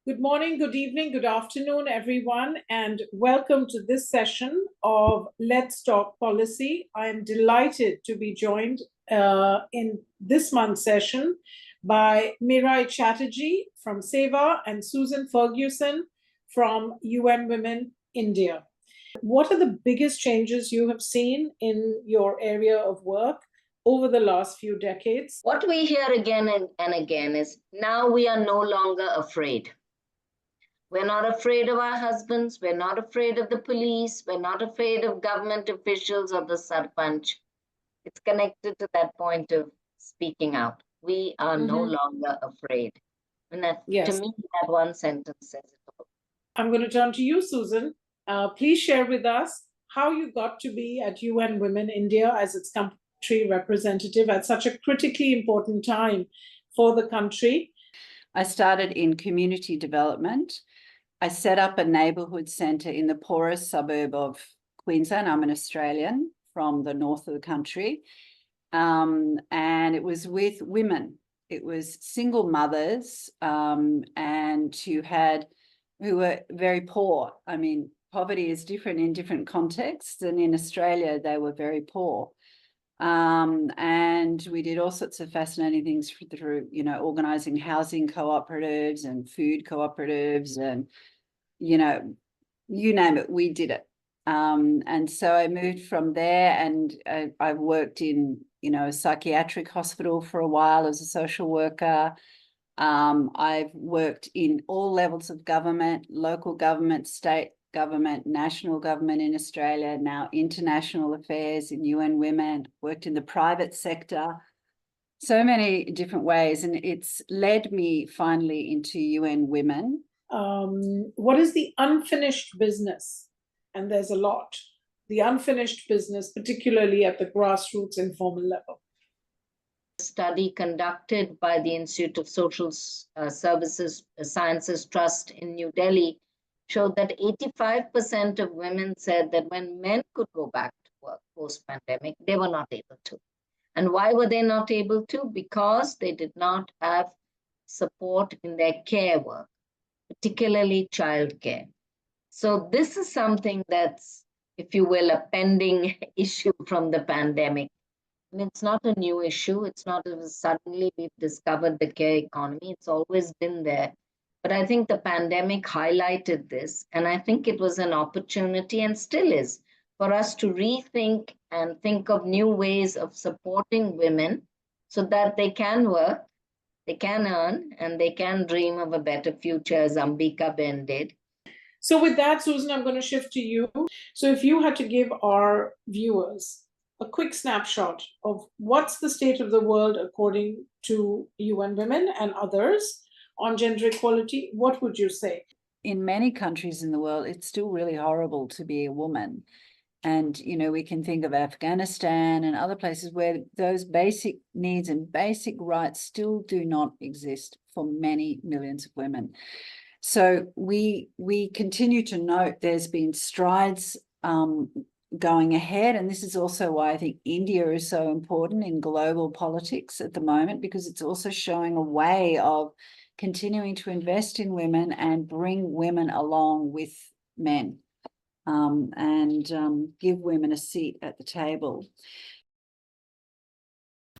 Good morning, good evening, good afternoon, everyone, and welcome to this session of Let's Talk Policy. I'm delighted to be joined in this month's session by Mirai Chatterjee from SEWA and Susan Ferguson from UN Women India. What are the biggest changes you have seen in your area of work over the last few decades? What we hear again and again is now we are no longer afraid. We're not afraid of our husbands. We're not afraid of the police. We're not afraid of government officials or the sarpanch. It's connected to that point of speaking out. We are no longer afraid. And that, to me, that one sentence says it all. I'm going to turn to you, Susan. Please share with us how you got to be at UN Women India as its country representative at such a critically important time for the country. I started in community development. I set up a neighbourhood centre in the poorest suburb of Queensland. I'm an Australian from the north of the country. And it was with women. It was single mothers and who were very poor. I mean, poverty is different in different contexts, and in Australia, they were very poor. And we did all sorts of fascinating things through, organising housing cooperatives and food cooperatives and, you name it, we did it. And so I moved from there, and I worked in, a psychiatric hospital for a while as a social worker. I've worked in all levels of government, local government, state government, national government in Australia, now international affairs in UN Women, worked in the private sector, so many different ways. And it's led me finally into UN Women. What is the unfinished business? And there's a lot. The unfinished business, particularly at the grassroots informal level. Study conducted by the Institute of Social Services Sciences Trust in New Delhi showed that 85% of women said that when men could go back to work post-pandemic, they were not able to. And why were they not able to? Because they did not have support in their care work, particularly childcare. So this is something that's, if you will, a pending issue from the pandemic. And it's not a new issue. It's not as suddenly we've discovered the care economy. It's always been there. But I think the pandemic highlighted this, and I think it was an opportunity, and still is, for us to rethink and think of new ways of supporting women so that they can work, they can earn, and they can dream of a better future, as Ambika Ben did. So with that, Susan, I'm going to shift to you. So if you had to give our viewers a quick snapshot of what's the state of the world according to UN Women and others on gender equality, what would you say? In many countries in the world, it's still really horrible to be a woman. And, we can think of Afghanistan and other places where those basic needs and basic rights still do not exist for many millions of women. So we continue to note there's been strides going ahead. And this is also why I think India is so important in global politics at the moment, because it's also showing a way of continuing to invest in women and bring women along with men and give women a seat at the table.